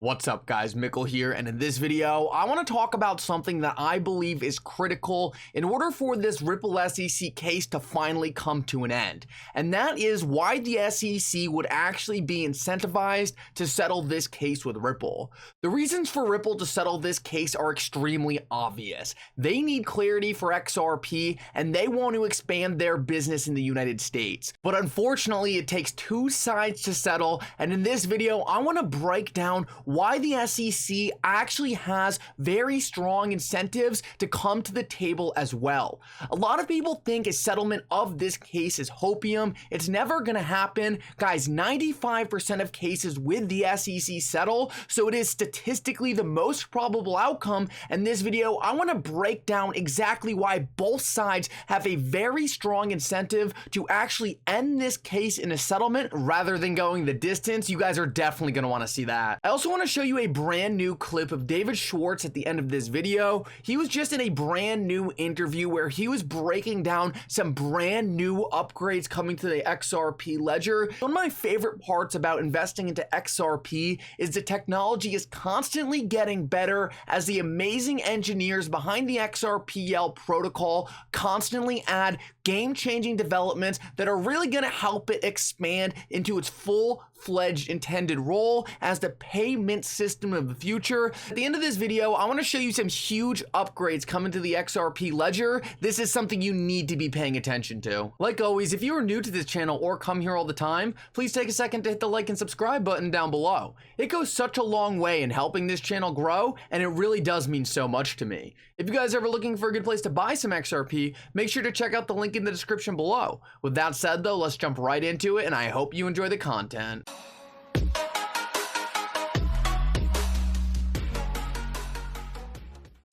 What's up guys, Mickle here, and in this video, I want to talk about something that I believe is critical in order for this Ripple SEC case to finally come to an end. And that is why the SEC would actually be incentivized to settle this case with Ripple. The reasons for Ripple to settle this case are extremely obvious. They need clarity for XRP, and they want to expand their business in the United States. But unfortunately, it takes two sides to settle, and in this video, I want to break down why the SEC actually has very strong incentives to come to the table as well. A lot of people think a settlement of this case is hopium. It's never going to happen. Guys, 95% of cases with the SEC settle, so it is statistically the most probable outcome. In this video, I want to break down exactly why both sides have a very strong incentive to actually end this case in a settlement rather than going the distance. You guys are definitely going to want to see that. I also want to show you a brand new clip of David Schwartz at the end of this video. He was just in a brand new interview where he was breaking down some brand new upgrades coming to the XRP ledger. One of my favorite parts about investing into XRP is the technology is constantly getting better as the amazing engineers behind the XRPL protocol constantly add game-changing developments that are really going to help it expand into its full-fledged intended role as the payment system of the future. At the end of this video, I want to show you some huge upgrades coming to the XRP ledger. This is something you need to be paying attention to. Like always, if you are new to this channel or come here all the time, please take a second to hit the like and subscribe button down below. It goes such a long way in helping this channel grow, and it really does mean so much to me. If you guys are ever looking for a good place to buy some XRP, make sure to check out the link in the description below. With that said though, let's jump right into it, and I hope you enjoy the content.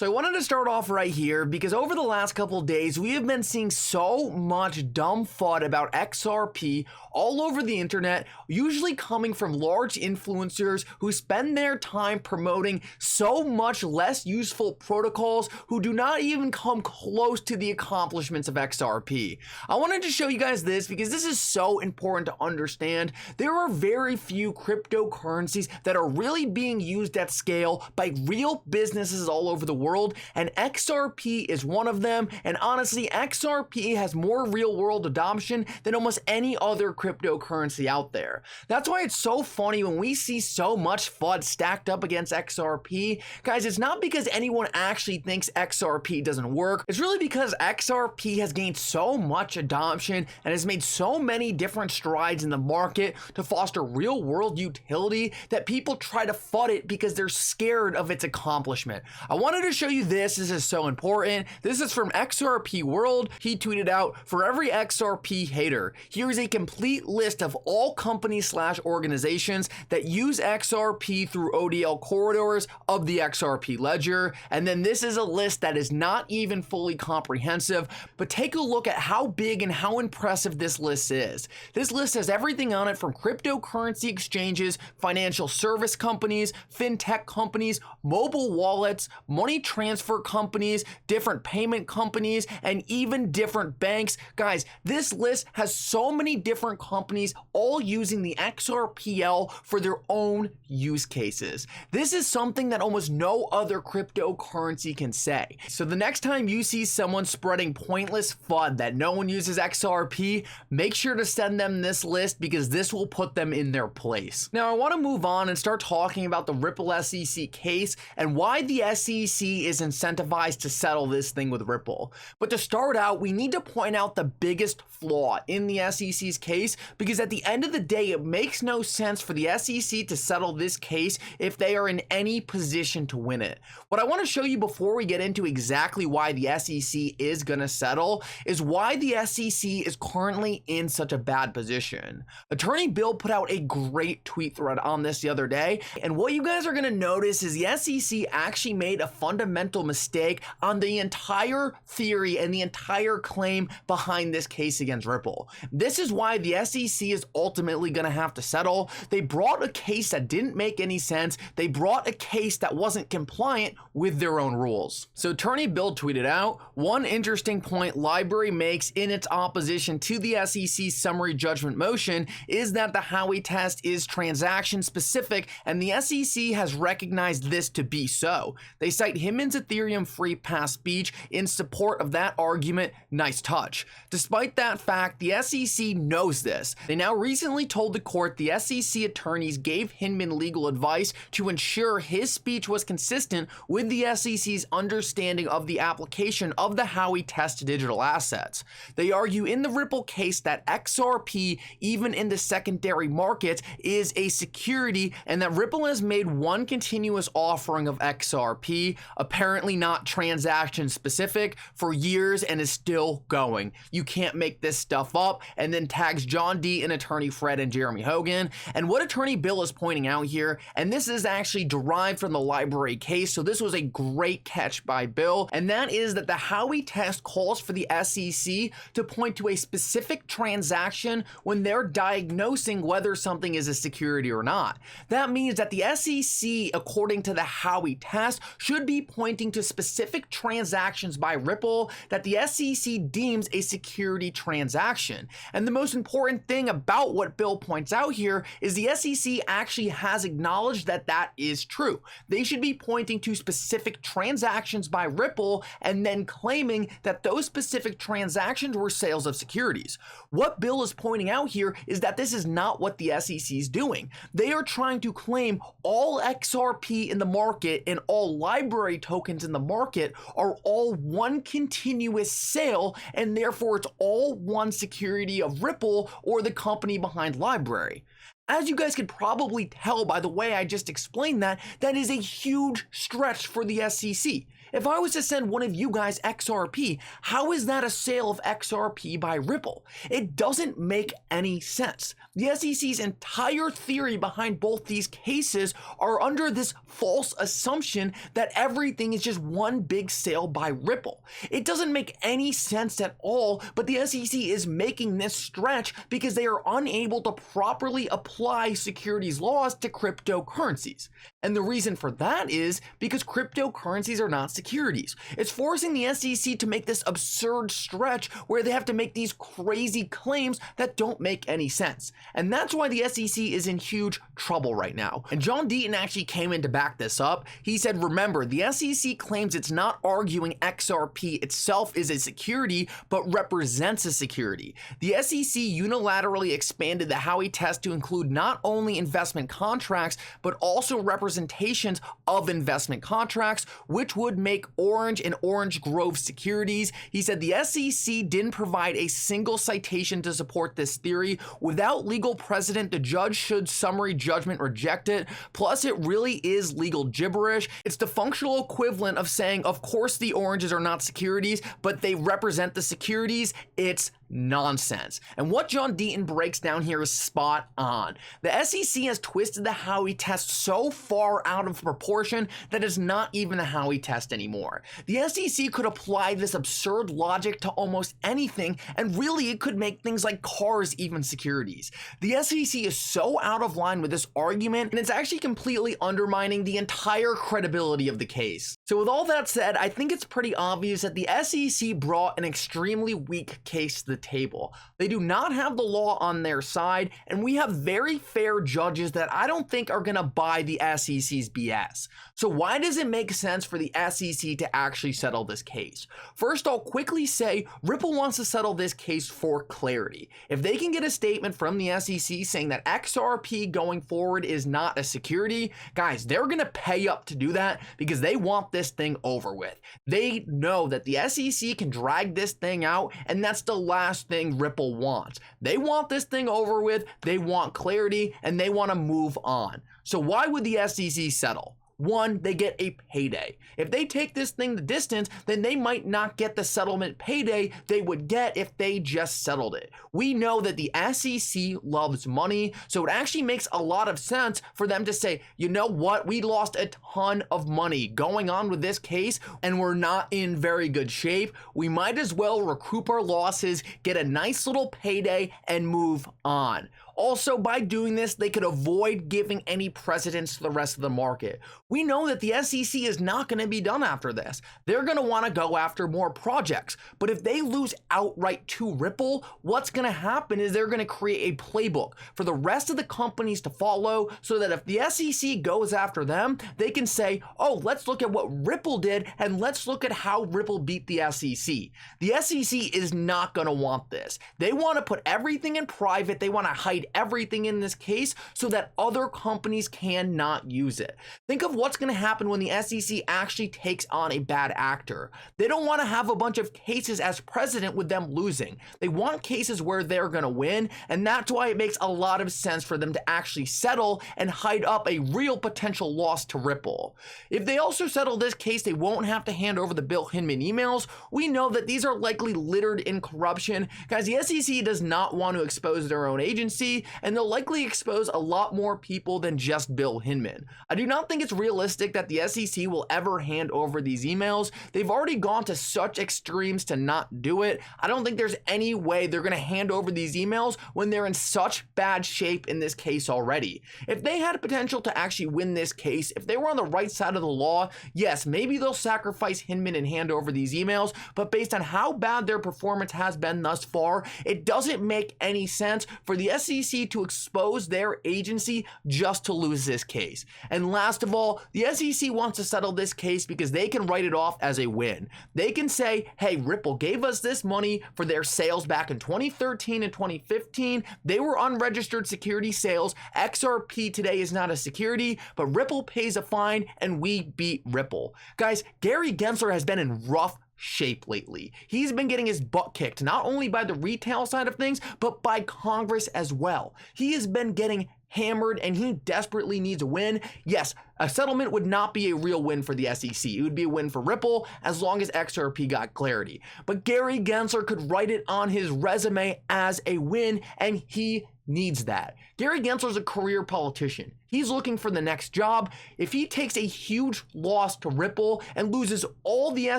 So I wanted to start off right here because over the last couple of days, we have been seeing so much dumb FUD about XRP all over the internet, usually coming from large influencers who spend their time promoting so much less useful protocols who do not even come close to the accomplishments of XRP. I wanted to show you guys this because this is so important to understand. There are very few cryptocurrencies that are really being used at scale by real businesses all over the world, and XRP is one of them. And honestly, XRP has more real world adoption than almost any other cryptocurrency out there. That's why it's so funny when we see so much FUD stacked up against XRP. Guys, it's not because anyone actually thinks XRP doesn't work. It's really because XRP has gained so much adoption and has made so many different strides in the market to foster real world utility that people try to FUD it because they're scared of its accomplishment. I wanted to show you this. This is so important. This is from XRP World. He tweeted out, "For every XRP hater, here's a complete list of all companies / organizations that use XRP through ODL corridors of the XRP ledger." And then this is a list that is not even fully comprehensive, but take a look at how big and how impressive this list is. This list has everything on it from cryptocurrency exchanges, financial service companies, fintech companies, mobile wallets, money transfer companies, different payment companies, and even different banks. Guys, this list has so many different companies all using the XRPL for their own use cases. This is something that almost no other cryptocurrency can say. So the next time you see someone spreading pointless FUD that no one uses XRP, make sure to send them this list because this will put them in their place. Now I want to move on and start talking about the Ripple SEC case and why the SEC is incentivized to settle this thing with Ripple. But to start out, we need to point out the biggest flaw in the SEC's case, because at the end of the day, it makes no sense for the SEC to settle this case if they are in any position to win it. What I want to show you before we get into exactly why the SEC is going to settle is why the SEC is currently in such a bad position. Attorney Bill put out a great tweet thread on this the other day, and what you guys are going to notice is the SEC actually made a fundamental fundamental mistake on the entire theory and the entire claim behind this case against Ripple. This is why the SEC is ultimately going to have to settle. They brought a case that didn't make any sense. They brought a case that wasn't compliant with their own rules. So Attorney Bill tweeted out, one interesting point LBRY makes in its opposition to the SEC's summary judgment motion is that the Howey test is transaction specific, and the SEC has recognized this to be so. They cite Hinman's Ethereum free pass speech in support of that argument. Nice touch. Despite that fact, the SEC knows this. They now recently told the court the SEC attorneys gave Hinman legal advice to ensure his speech was consistent with the SEC's understanding of the application of the Howey test to digital assets. They argue in the Ripple case that XRP, even in the secondary market, is a security, and that Ripple has made one continuous offering of XRP, apparently not transaction specific, for years and is still going. You can't make this stuff up, and then tags John D and Attorney Fred and Jeremy Hogan. And what Attorney Bill is pointing out here, and this is actually derived from the LBRY case, so this was a great catch by Bill, and that is that the Howey test calls for the SEC to point to a specific transaction when they're diagnosing whether something is a security or not. That means that the SEC, according to the Howey test, should be pointing to specific transactions by Ripple that the SEC deems a security transaction. And the most important thing about what Bill points out here is the SEC actually has acknowledged that that is true. They should be pointing to specific transactions by Ripple and then claiming that those specific transactions were sales of securities. What Bill is pointing out here is that this is not what the SEC is doing. They are trying to claim all XRP in the market and all LBRY tokens in the market are all one continuous sale, and therefore it's all one security of Ripple or the company behind LBRY. As you guys could probably tell by the way I just explained that, that is a huge stretch for the SEC. If I was to send one of you guys XRP, how is that a sale of XRP by Ripple? It doesn't make any sense. The SEC's entire theory behind both these cases are under this false assumption that everything is just one big sale by Ripple. It doesn't make any sense at all, but the SEC is making this stretch because they are unable to properly apply securities laws to cryptocurrencies. And the reason for that is because cryptocurrencies are not securities. It's forcing the SEC to make this absurd stretch where they have to make these crazy claims that don't make any sense. And that's why the SEC is in huge trouble right now. And John Deaton actually came in to back this up. He said, remember, the SEC claims it's not arguing XRP itself is a security, but represents a security. The SEC unilaterally expanded the Howey test to include not only investment contracts, but also representations of investment contracts, which would make Orange and Orange Grove securities. He said the SEC didn't provide a single citation to support this theory. Without legal precedent, the judge should summary judgment reject it. Plus, it really is legal gibberish. It's the functional equivalent of saying, of course the oranges are not securities, but they represent the securities. It's nonsense. And what John Deaton breaks down here is spot on. The SEC has twisted the Howey test so far out of proportion that it's not even a Howey test anymore. The SEC could apply this absurd logic to almost anything, and really it could make things like cars even securities. The SEC is so out of line with this argument, and it's actually completely undermining the entire credibility of the case. So with all that said, I think it's pretty obvious that the SEC brought an extremely weak case to the table. They do not have the law on their side, and we have very fair judges that I don't think are going to buy the SEC's BS. So why does it make sense for the SEC to actually settle this case? First, I'll quickly say Ripple wants to settle this case for clarity. If they can get a statement from the SEC saying that XRP going forward is not a security, guys, they're going to pay up to do that because they want this thing over with. They know that the SEC can drag this thing out, and that's the last thing Ripple wants. They want this thing over with, they want clarity, and they want to move on. So why would the SEC settle? One, they get a payday. If they take this thing the distance, then they might not get the settlement payday they would get if they just settled it. We know that the SEC loves money, so it actually makes a lot of sense for them to say, you know what, we lost a ton of money going on with this case and we're not in very good shape. We might as well recoup our losses, get a nice little payday, and move on. Also, by doing this, they could avoid giving any precedence to the rest of the market. We know that the SEC is not going to be done after this. They're going to want to go after more projects. But if they lose outright to Ripple, what's going to happen is they're going to create a playbook for the rest of the companies to follow so that if the SEC goes after them, they can say, oh, let's look at what Ripple did and let's look at how Ripple beat the SEC. The SEC is not going to want this. They want to put everything in private. They want to hide everything in this case so that other companies cannot use it. Think of what's going to happen when the SEC actually takes on a bad actor. They don't want to have a bunch of cases as precedent with them losing. They want cases where they're going to win, and that's why it makes a lot of sense for them to actually settle and hide up a real potential loss to Ripple. If they also settle this case, they won't have to hand over the Bill Hinman emails. We know that these are likely littered in corruption. Guys, the SEC does not want to expose their own agency, and they'll likely expose a lot more people than just Bill Hinman. I do not think it's realistic that the SEC will ever hand over these emails. They've already gone to such extremes to not do it. I don't think there's any way they're going to hand over these emails when they're in such bad shape in this case already. If they had potential to actually win this case, if they were on the right side of the law, yes, maybe they'll sacrifice Hinman and hand over these emails, but based on how bad their performance has been thus far, it doesn't make any sense for the SEC to expose their agency just to lose this case. And last of all, the SEC wants to settle this case because they can write it off as a win. They can say, hey, Ripple gave us this money for their sales back in 2013 and 2015. They were unregistered security sales. XRP today is not a security, but Ripple pays a fine and we beat Ripple. Guys, Gary Gensler has been in rough shape lately. He's been getting his butt kicked, not only by the retail side of things, but by Congress as well. He has been getting hammered and he desperately needs a win. Yes, a settlement would not be a real win for the SEC. It would be a win for Ripple as long as XRP got clarity. But Gary Gensler could write it on his resume as a win, and he needs that. Gary Gensler's a career politician. He's looking for the next job. If he takes a huge loss to Ripple and loses all the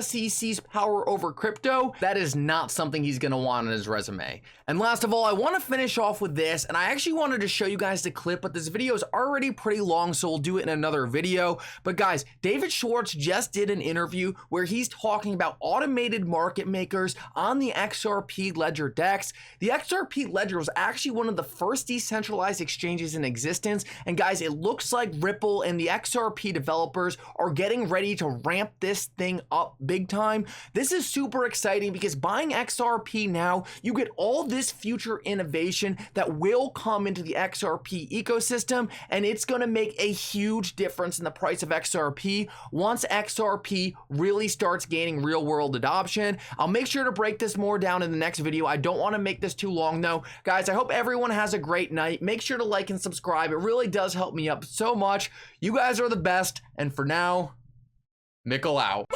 SEC's power over crypto, that is not something he's going to want on his resume. And last of all, I want to finish off with this, and I actually wanted to show you guys the clip, but this video is already pretty long, so we'll do it in another video. But guys, David Schwartz just did an interview where he's talking about automated market makers on the XRP ledger DEX. The XRP ledger was actually one of the first decentralized exchanges in existence, and guys, it looks like Ripple and the XRP developers are getting ready to ramp this thing up big time. This is super exciting because buying XRP now, you get all this future innovation that will come into the XRP ecosystem, and it's going to make a huge difference in the price of XRP once XRP really starts gaining real world adoption. I'll make sure to break this more down in the next video. I don't want to make this too long though. Guys, I hope everyone has a great night. Make sure to like and subscribe. It really does help me up so much. You guys are the best. And for now, Mickle out.